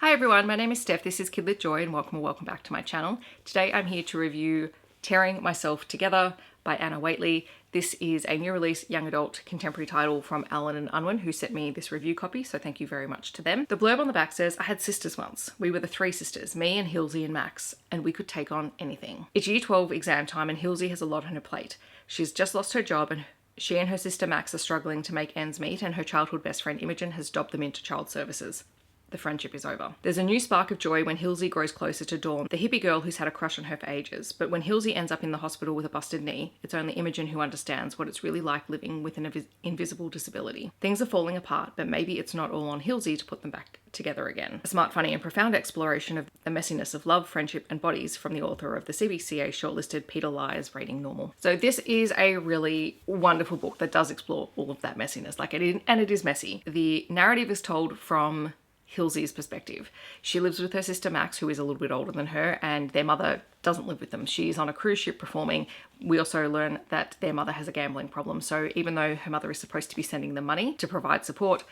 Hi everyone, my name is Steph, this is Kid Lit Joy and welcome back to my channel. Today I'm here to review Tearing Myself Together by Anna Whateley. This is a new release young adult contemporary title from Alan and Unwin, who sent me this review copy, so thank you very much to them. The blurb on the back says, I had sisters once. We were the three sisters, me and Hilzy and Max, and we could take on anything. It's year 12 exam time and Hilzy has a lot on her plate. She's just lost her job and she and her sister Max are struggling to make ends meet, and her childhood best friend Imogen has dobbed them into child services. The friendship is over. There's a new spark of joy when Hilzy grows closer to Dawn, the hippie girl who's had a crush on her for ages. But when Hilzy ends up in the hospital with a busted knee, it's only Imogen who understands what it's really like living with an invisible disability. Things are falling apart, but maybe it's not all on Hilzy to put them back together again. A smart, funny and profound exploration of the messiness of love, friendship and bodies from the author of the CBCA shortlisted Peta Lyre's Rating Normal. So this is a really wonderful book that does explore all of that messiness. It is messy. The narrative is told from Hilzy's perspective. She lives with her sister Max, who is a little bit older than her, and their mother doesn't live with them. She's on a cruise ship performing. We also learn that their mother has a gambling problem. So even though her mother is supposed to be sending them money to provide support,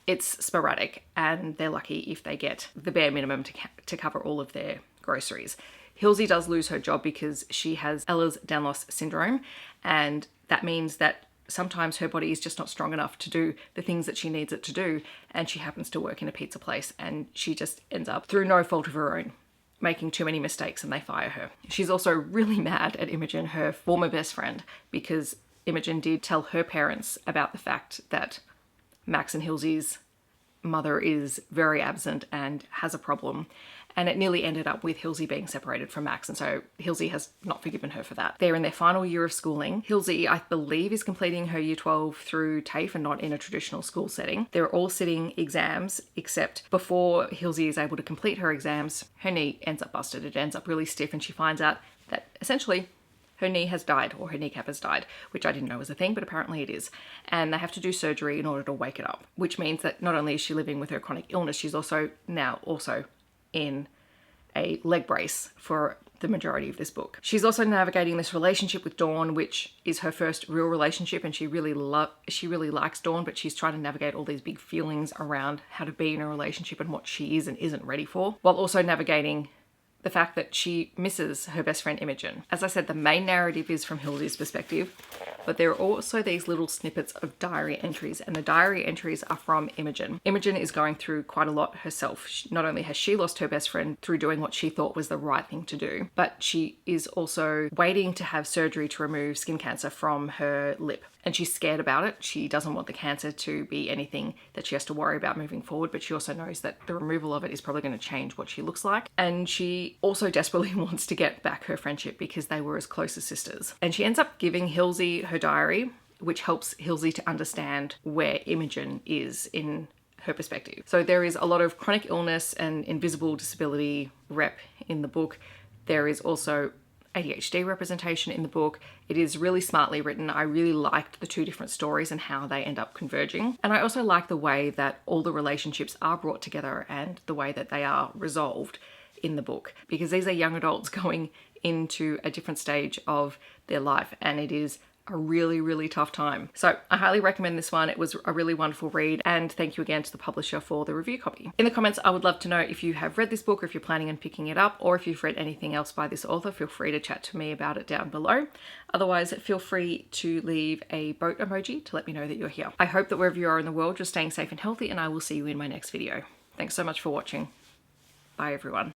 it's sporadic and they're lucky if they get the bare minimum to cover all of their groceries. Hilzy does lose her job because she has Ehlers-Danlos syndrome, and that means that sometimes her body is just not strong enough to do the things that she needs it to do, and she happens to work in a pizza place and she just ends up, through no fault of her own, making too many mistakes and they fire her. She's also really mad at Imogen, her former best friend, because Imogen did tell her parents about the fact that Max and Hilzy's mother is very absent and has a problem, and it nearly ended up with Hilzy being separated from Max, and so Hilzy has not forgiven her for that. They're in their final year of schooling. Hilzy, I believe, is completing her year 12 through TAFE and not in a traditional school setting. They're all sitting exams, except before Hilzy is able to complete her exams, her knee ends up busted. It ends up really stiff and she finds out that essentially her knee has died, or her kneecap has died, which I didn't know was a thing, but apparently it is. And they have to do surgery in order to wake it up, which means that not only is she living with her chronic illness, she's also in a leg brace for the majority of this book. She's also navigating this relationship with Dawn, which is her first real relationship, and she really likes Dawn, but she's trying to navigate all these big feelings around how to be in a relationship and what she is and isn't ready for, while also navigating the fact that she misses her best friend Imogen. As I said, the main narrative is from Hilzy's perspective, but there are also these little snippets of diary entries, and the diary entries are from Imogen. Imogen is going through quite a lot herself. Not only has she lost her best friend through doing what she thought was the right thing to do, but she is also waiting to have surgery to remove skin cancer from her lip. And she's scared about it. She doesn't want the cancer to be anything that she has to worry about moving forward, but she also knows that the removal of it is probably going to change what she looks like. And she also desperately wants to get back her friendship because they were as close as sisters. And she ends up giving Hilzy her diary, which helps Hilzy to understand where Imogen is in her perspective. So there is a lot of chronic illness and invisible disability rep in the book. There is also ADHD representation in the book. It is really smartly written. I really liked the two different stories and how they end up converging. And I also like the way that all the relationships are brought together and the way that they are resolved in the book, because these are young adults going into a different stage of their life, and it is a really, really tough time. So I highly recommend this one. It was a really wonderful read, and thank you again to the publisher for the review copy. In the comments, I would love to know if you have read this book, or if you're planning on picking it up, or if you've read anything else by this author. Feel free to chat to me about it down below. Otherwise, feel free to leave a boat emoji to let me know that you're here. I hope that wherever you are in the world, you're staying safe and healthy, and I will see you in my next video. Thanks so much for watching. Bye everyone.